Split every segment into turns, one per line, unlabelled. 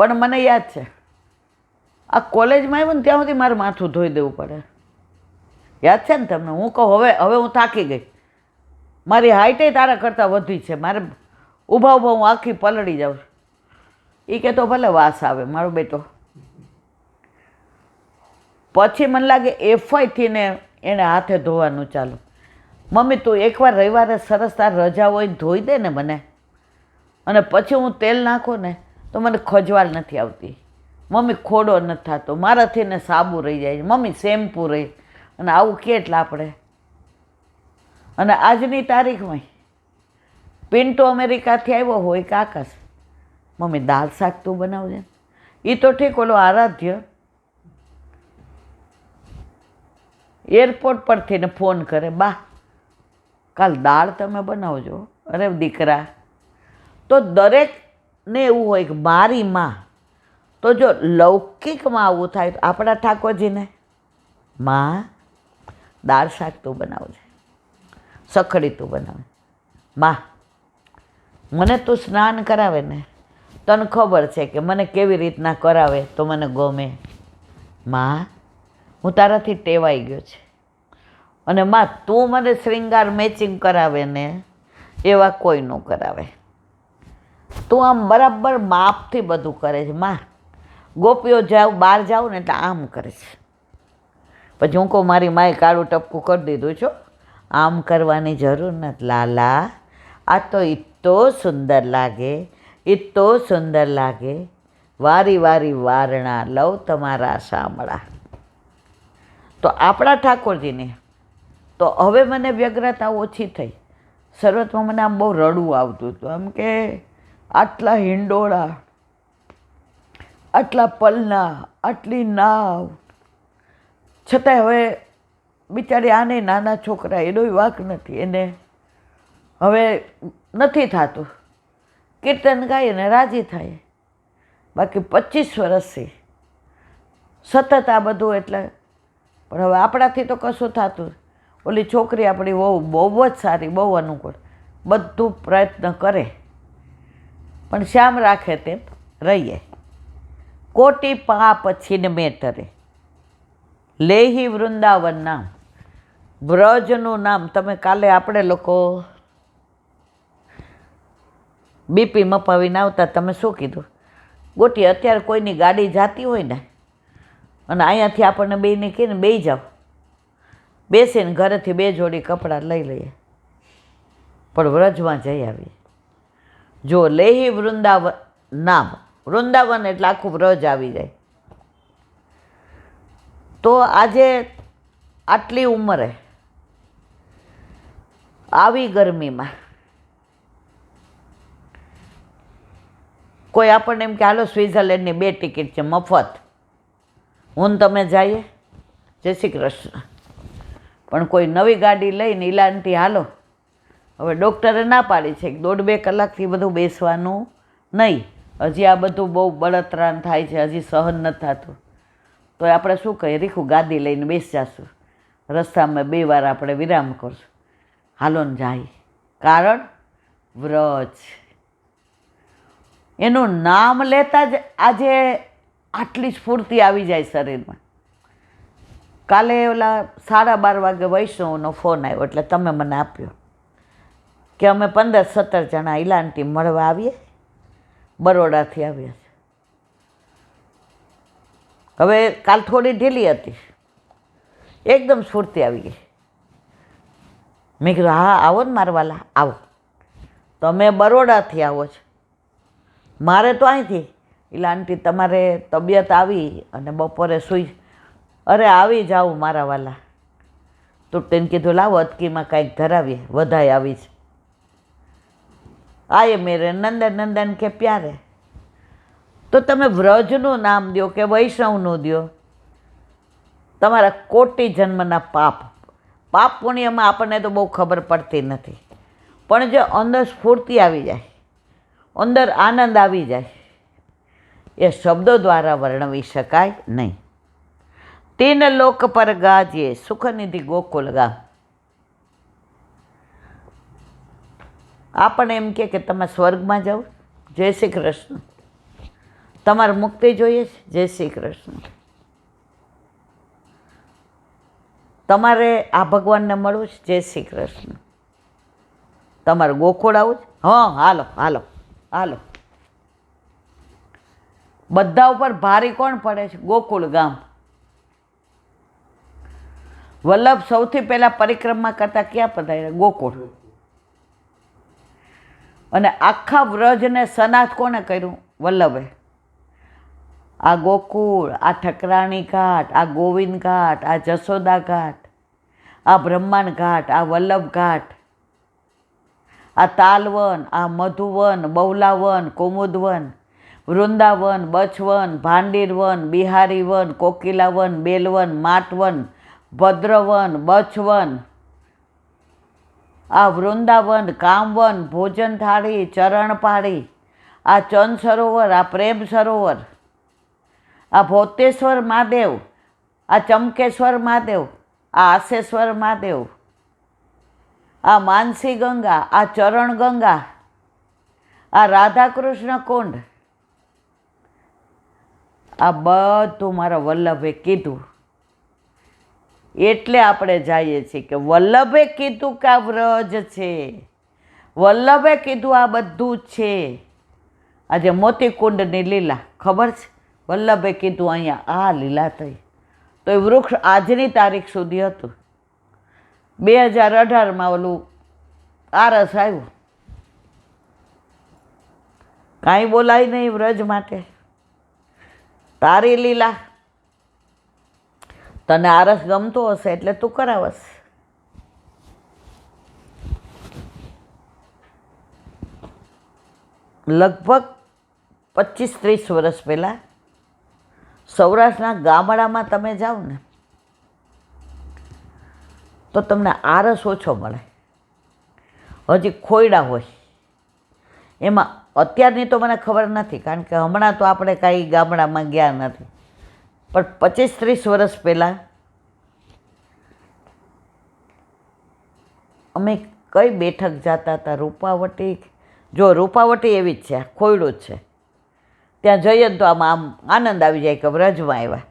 પણ મને યાદ છે આ કોલેજમાં આવ્યું ને ત્યાં સુધી મારે માથું ધોઈ દેવું પડે. યાદ છે ને તમને? હું કહું હવે હું થાકી ગઈ, મારી હાઇટે તારા કરતાં વધી છે, મારે ઊભા ઊભા હું આખી પલળી જાઉં. એ કહેતો ભલે વાસ આવે મારો બેટો. પછી મને લાગે એફઆઈથી ને એણે હાથે ધોવાનું ચાલુ. મમ્મી તું એકવાર રવિવારે સરસ તાર રજા હોય ધોઈ દે ને મને, અને પછી હું તેલ નાખું ને તો મને ખજવાળ નથી આવતી. મમ્મી ખોડો નથી થતો મારાથી ને, સાબુ રહી જાય, મમ્મી શેમ્પૂ રહી, અને આવું કેટલા આપણે. અને આજની તારીખમાં પિન્ટો અમેરિકાથી આવ્યો હોય કે આકાશ, મમ્મી દાળ શાક તું બનાવજે. એ તો ઠીક, ઓલો આરાધ્ય એરપોર્ટ પરથી ને ફોન કરે, બા કાલ દાળ તમે બનાવજો. અરે દીકરા, તો દરેકને એવું હોય કે મારી માં, તો જો લૌકિકમાં આવું થાય તો આપણા ઠાકોરજીને, માં દાળ શાક તું બનાવજે, સખડી તું બનાવે. માં મને તું સ્નાન કરાવે ને, તને ખબર છે કે મને કેવી રીતના કરાવે તો મને ગમે. માં હું તારાથી ટેવાઈ ગયો છે, અને માં તું મને શ્રૃંગાર મેચિંગ કરાવે ને એવા કોઈ ન કરાવે. તું આમ બરાબર માપથી બધું કરે છે. માં ગોપીઓ જાવ બહાર જાઉં ને એટલે આમ કરે છે. પછી હું કહું મારી માએ કાળું ટપકું કરી દીધું છો, આમ કરવાની જરૂર નથી લાલા, આ તો ઇતો સુંદર લાગે, ઇતો સુંદર લાગે, વારી વારી વારણા લઉં તમારા સાંભળા. તો આપણા ઠાકોરજીને તો હવે મને વ્યગ્રતા ઓછી થઈ. શરૂઆતમાં મને આમ બહુ રડવું આવતું હતું, આમ કે આટલા હિંડોળા, આટલા પલના, આટલી નાવ, છતાંય હવે બિચારી આને નાના છોકરા, એનોય વાંક નથી, એને હવે નથી થતું. કીર્તન ગાઈએ ને રાજી થાય, બાકી 25 વર્ષથી સતત આ બધું. એટલે પણ હવે આપણાથી તો કશું થતું. ઓલી છોકરી આપણી બહુ જ સારી, બહુ અનુકૂળ, બધું પ્રયત્ન કરે, પણ શ્યામ રાખે તેમ રહીએ. કોટી પાપ છીન મેં ટરે, લેહી વૃંદાવન નામ, વ્રજનું નામ. તમે કાલે આપણે લોકો બીપી મપાવીને આવતા, તમે શું કીધું? ગોટી અત્યારે કોઈની ગાડી જાતી હોય ને, અને અહીંયાથી આપણને બેને કહીને બેસી જાઓ, બેસીને ઘરેથી 2 જોડી કપડાં લઈ લઈએ, પણ વ્રજમાં જઈ આવીએ. જો લેહી વૃંદાવન નામ, વૃંદાવન એટલે આખું વ્રજ આવી જાય. તો આજે આટલી ઉંમરે આવી ગરમીમાં કોઈ આપણને એમ કે હાલો સ્વિટ્ઝરલેન્ડની 2 ટિકિટ છે મફત, હું તમે જઈએ, જય શ્રી કૃષ્ણ. પણ કોઈ નવી ગાડી લઈને ઈલાનથી હાલો, હવે ડૉક્ટરે ના પાડી છે કે 1.5-2 કલાકથી બધું બેસવાનું નહીં. હજી આ બધું બહુ બળતરાન થાય છે, હજી સહન નથી થતું. તો આપણે શું કહીએ, રીખું ગાદી લઈને બેસી જશું, રસ્તામાં 2 વાર આપણે વિરામ કરશું, હાલો ને જાય. કારણ વ્રજ, એનું નામ લેતા જ આજે આટલી સ્ફૂર્તિ આવી જાય શરીરમાં. કાલે ઓલા 12:30 વાગે વૈષ્ણવનો ફોન આવ્યો, એટલે તમે મને આપ્યો કે અમે 15-17 જણા ઈલાનથી મળવા આવીએ, બરોડાથી આવ્યા છે. હવે કાલ થોડી ઢીલી હતી, એકદમ સ્ફૂર્તિ આવી ગઈ. મેં કીધું હા આવો ને મારા વાલા, આવો. તમે બરોડાથી આવો છો, મારે તો અહીંથી. એટલે આંટી તમારે તબિયત આવી અને બપોરે સૂઈ, અરે આવી જાઉં મારા વાલા. તો તેને કીધું લાવો અટકીમાં કાંઈક ધરાવીએ, વધાઈ આવી છે. આયે મેરે નંદન નંદન કે પ્યારે. તો તમે વ્રજનું નામ દો કે વૈષ્ણવનું દો, તમારા કોટી જન્મના પાપ પુણ્યમાં આપણને તો બહુ ખબર પડતી નથી, પણ જો અંદર સ્ફૂર્તિ આવી જાય, અંદર આનંદ આવી જાય, એ શબ્દો દ્વારા વર્ણવી શકાય નહીં. 3 લોક પર ગાજીએ, સુખનિધિ ગોકુલ ગામ. આપણને એમ કે તમે સ્વર્ગમાં જાઓ, જય શ્રી કૃષ્ણ, તમારે મુક્તિ જોઈએ છે? જય શ્રી કૃષ્ણ. તમારે આ ભગવાનને મળવું છે? જય શ્રી કૃષ્ણ. તમારે ગોકુળ આવું છે? હા, હાલો હાલો હાલો. બધા ઉપર ભારી કોણ પડે છે? ગોકુળ ગામ. વલ્લભ સૌથી પહેલાં પરિક્રમા કરતા ક્યાં પધાર્યા? ગોકુળ. અને આખા વ્રજને સનાથ કોણે કર્યું? વલ્લભે. આ ગોકુળ, આ ઠકરાણી ઘાટ, આ ગોવિંદ ઘાટ, આ જશોદા ઘાટ, આ બ્રહ્માંડ ઘાટ, આ વલ્લભ ઘાટ, આ તાલવન, આ મધુવન, બહુલાવન, કુમુદવન, વૃંદાવન, બચવન, ભાંડીરવન, બિહારીવન, કોકિલાવન, બેલવન, માટવન, ભદ્રવન, બચવન, આ વૃંદાવન, કામવન, ભોજન થાળી, ચરણપાળી, આ ચંદ સરોવર, આ પ્રેમ સરોવર, આ ભોતેશ્વર મહાદેવ, આ ચમકેશ્વર મહાદેવ, આ આશેશ્વર મહાદેવ, આ માનસી ગંગા, આ ચરણ ગંગા, આ રાધાકૃષ્ણ કુંડ, આ બધું મારા વલ્લભે કીધું. એટલે આપણે જઈએ છીએ કે વલ્લભે કીધું કે આ વ્રજ છે, વલ્લભે કીધું આ બધું જ છે. આજે મોતીકુંડની લીલા ખબર છે? વલ્લભે કીધું અહીંયા આ લીલા થઈ. તો એ વૃક્ષ આજની તારીખ સુધી હતું. 2018માં ઓલું આરસ આવ્યું. કાંઈ બોલાય નહીં વ્રજ માટે. તારી લીલા. તને આરસ ગમતો હશે એટલે તું કરાવસ. લગભગ 25-30 વર્ષ પહેલાં સૌરાષ્ટ્રના ગામડામાં તમે જાઓ ને તો તમને આરસ ઓછો મળે. હજી ખોયડા હોય એમાં. અત્યારની તો મને ખબર નથી, કારણ કે હમણાં તો આપણે કાંઈ ગામડામાં ગયા નથી. પણ 25-30 વર્ષ પહેલાં અમે કઈ બેઠક જતા હતા? રૂપાવટી. જો રૂપાવટી એવી જ છે, ખોયડું જ છે. ત્યાં જઈએ તો આમ આનંદ આવી જાય કે વ્રજમાં આવ્યા.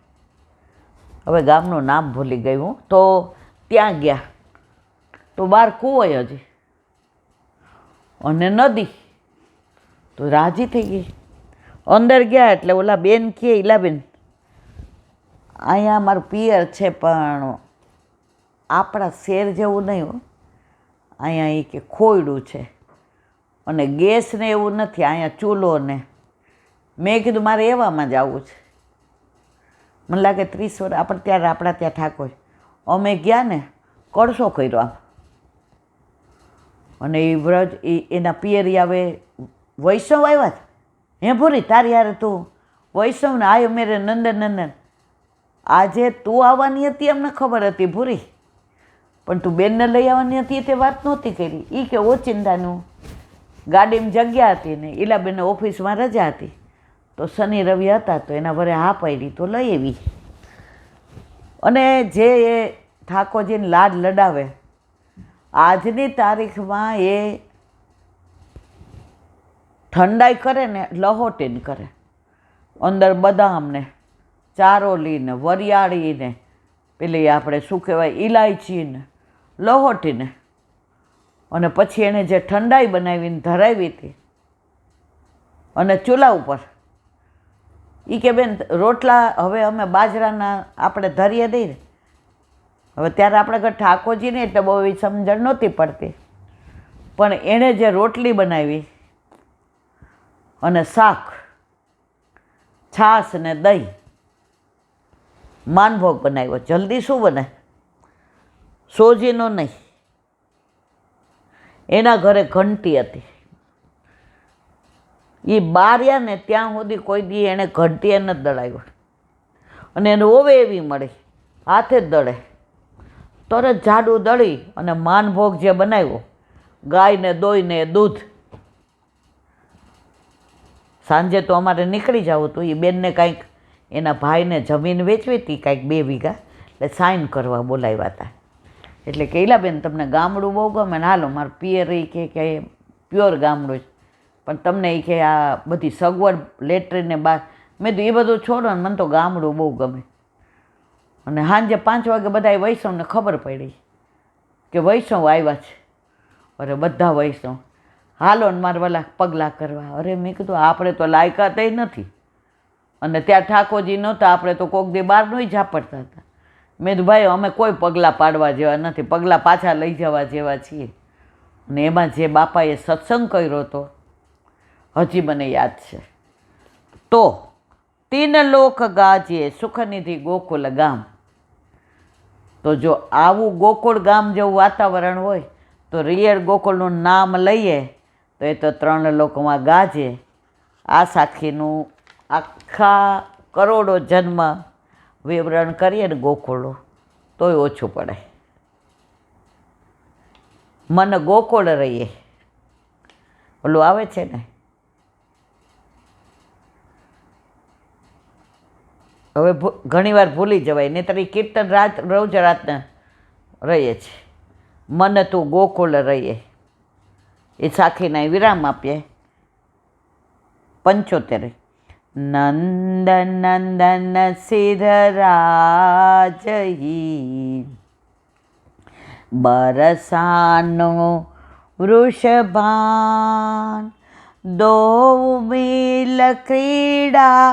હવે ગામનું નામ ભૂલી ગઈ હું. તો ત્યાં ગયા તો બહાર કૂવો હજી અને નદી. તો રાજી થઈ ગઈ. અંદર ગયા એટલે ઓલા બેન કહે, ઈલાબેન અહીંયા મારું પિયર છે પણ આપણા શેર જેવું નહીં હો. અહીંયા એ કે ખોયડું છે અને ગેસ ને એવું નથી, અહીંયા ચૂલો ને. મેં કીધું મારે એવામાં જ આવવું છે. મને લાગે 30 વર્ષ આપણે ત્યારે આપણા ત્યાં ઠાકોર. અમે ગયા ને કળશો કર્યો આમ. અને એ વ્રજ એના પિયરી આવે વૈષ્ણવ આવ્યા છે. હે ભૂરી તારી યારે તું વૈષ્ણવ ને આયો મેરે નંદન નંદન. આજે તું આવવાની હતી અમને ખબર હતી ભૂરી, પણ તું બેનને લઈ આવવાની હતી તે વાત નહોતી કરી. એ કે ઓચિંતાનું ગાડીમાં જગ્યા હતી ને ઈલાબેનને ઓફિસમાં રજા હતી તો શનિ રવિ હતા તો એના વરે હા પાડી તો લઈ આવી. અને જે એ ઠાકોરજીને લાડ લડાવે આજની તારીખમાં એ ઠંડાઈ કરે ને લહોટીને કરે. અંદર બદામને, ચારોલીને, વરિયાળીને, પેલી આપણે શું કહેવાય ઇલાયચીને લહોટીને, અને પછી એણે જે ઠંડાઈ બનાવીને ધરાવી હતી અને ચૂલા ઉપર એ કે બેન રોટલા હવે અમે બાજરાના આપણે ધરીએ દઈએ. હવે ત્યારે આપણે ઘર ઠાકોરજીને એટલે બહુ એવી સમજણ નહોતી પડતી, પણ એણે જે રોટલી બનાવી અને શાક, છાશ ને દહીં, માનભોગ બનાવ્યો. જલ્દી શું બને? સોજીનો નહીં. એના ઘરે ઘંટી હતી. એ બાર્યા ને ત્યાં સુધી કોઈ દી એણે ઘંટીએ નથી દળાવ્યો. અને એને ઓવે એવી મળી, હાથે જ દળે. તરત જાડું દળી અને માનભોગ જે બનાવ્યો, ગાયને દોઈને દૂધ. સાંજે તો અમારે નીકળી જવું હતું. એ બેનને કાંઈક એના ભાઈને જમીન વેચવી હતી કાંઈક 2 વીઘા, એટલે સાઇન કરવા બોલાવ્યા હતા. એટલે કે ઈલાબેન તમને ગામડું બહુ ગમે ને હાલો મારું પિયર એ કે પ્યોર ગામડું છે, પણ તમને એ કે આ બધી સગવડ લેટ્રીને મેં તો એ બધું છોડો ને, મને તો ગામડું બહુ ગમે. અને સાંજે 5 વાગે બધા વૈષ્ણવને ખબર પડી કે વૈષ્ણવ આવ્યા છે. અરે બધા વૈષ્ણવ હાલો ને મારે વાલા પગલાં કરવા. અરે મેં કીધું આપણે તો લાયકાત નથી, અને ત્યાં ઠાકોરજી નહોતા, આપણે તો કોક દી બહાર નહીં ઝાપડતા હતા. મેં તો ભાઈ અમે કોઈ પગલાં પાડવા જેવા નથી, પગલાં પાછા લઈ જવા જેવા છીએ. અને એમાં જે બાપાએ સત્સંગ કર્યો હતો હજી મને યાદ છે. તો 3 લોક ગાજે સુખનિધિ ગોકુલ ગામ. તો જો આવું ગોકુળ ગામ જેવું વાતાવરણ હોય તો રિયલ ગોકુળનું નામ લઈએ તો એ તો 3 લોકમાં ગાજે. આ સાખીનું આખા કરોડો જન્મ વિવરણ કરીએ ને ગોકુળનું તોય ઓછું પડે. મન ગોકુળ રહીએ ઓલું આવે છે ને, હવે ઘણીવાર ભૂલી જવાય, નહીંતર એ કીર્તન રોજ રાતના રહીએ છે. મન તું ગોકુળ રહીએ એ સાખીના વિરામ આપીએ. 75 નંદન નંદન સિદ્ધરાજહી બરસાનો વૃષભાન દો મિલ ક્રીડા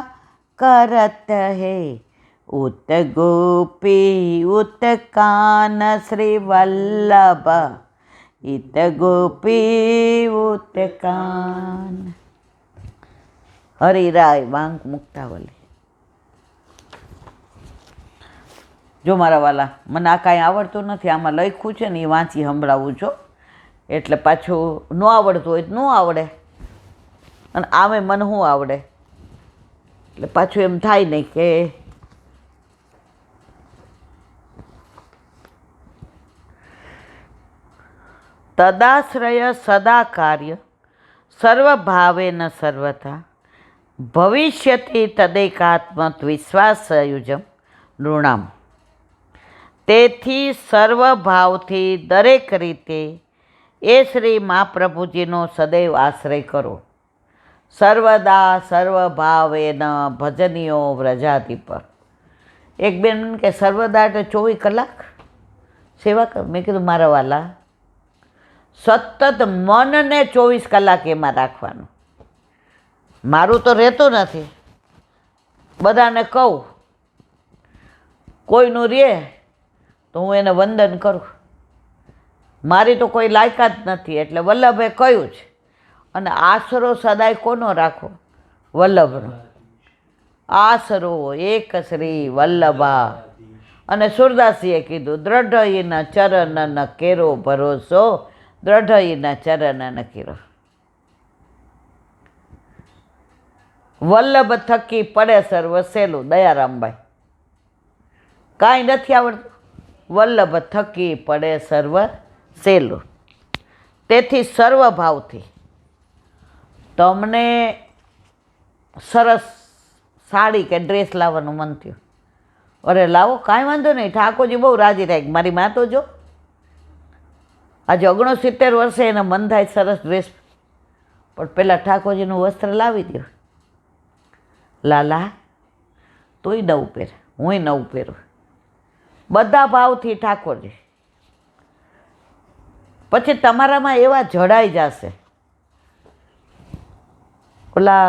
करत है उत गोपी उत कान श्री वल्लभ इत गोपी उत कान. હરિરાય વાંક મુક્તાવલી. જો મારા વાલા, મને આ કાંઈ આવડતું નથી, આમાં લખ્યું છે ને એ વાંચી સંભળાવું છો, એટલે પાછું ન આવડતું હોય તો ન આવડે, અને આમે મને શું આવડે, એટલે પાછું એમ થાય નહીં કે તદાશ્રય સદા કાર્ય સર્વભાવેન સર્વથા ભવિષ્યતિ તદેકાત્મત વિશ્વાસયુજમ નૃણામ. તેથી સર્વભાવથી દરેક રીતે એ શ્રી મહાપ્રભુજીનો સદૈવ આશ્રય કરો. સર્વદા સર્વભાવેન ભજનીયો વ્રજાધિપ. એક બેન કે સર્વદા એટલે 24 કલાક સેવા કર. મેં કીધું મારા વાલા, સતત મનને 24 કલાક એમાં રાખવાનું. મારું તો રહેતું નથી, બધાને કહું, કોઈનું રહે તો હું એને વંદન કરું. મારી તો કોઈ લાયકાત નથી, એટલે વલ્લભે કહ્યું છે. અને આશરો સદાય કોનો રાખો? વલ્લભનો આશરો એક શ્રી વલ્લભા. અને સુરદાસીએ કીધું દ્રઢઈના ચરણ કેરો ભરોસો, દ્રઢઈના ચરણ કેરો. વલ્લભ થકી પડે સર્વ સહેલું. દયારામભાઈ, કાંઈ નથી આવડતું, વલ્લભ થકી પડે સર્વ સહેલું. તેથી સર્વભાવથી તમને સરસ સાડી કે ડ્રેસ લાવવાનું મન થયું, અરે લાવો, કાંઈ વાંધો નહીં. ઠાકોરજી બહુ રાજી થાય. મારી મા તો જો આજે 69 વર્ષે એને મન થાય સરસ ડ્રેસ, પણ પહેલાં ઠાકોરજીનું વસ્ત્ર લાવી દો. લાલા તુંય નવું પહેર, હુંય નવું પહેરું, બધા ભાવથી ઠાકોરજી. પછી તમારામાં એવા જડાઈ જશે. ઓલા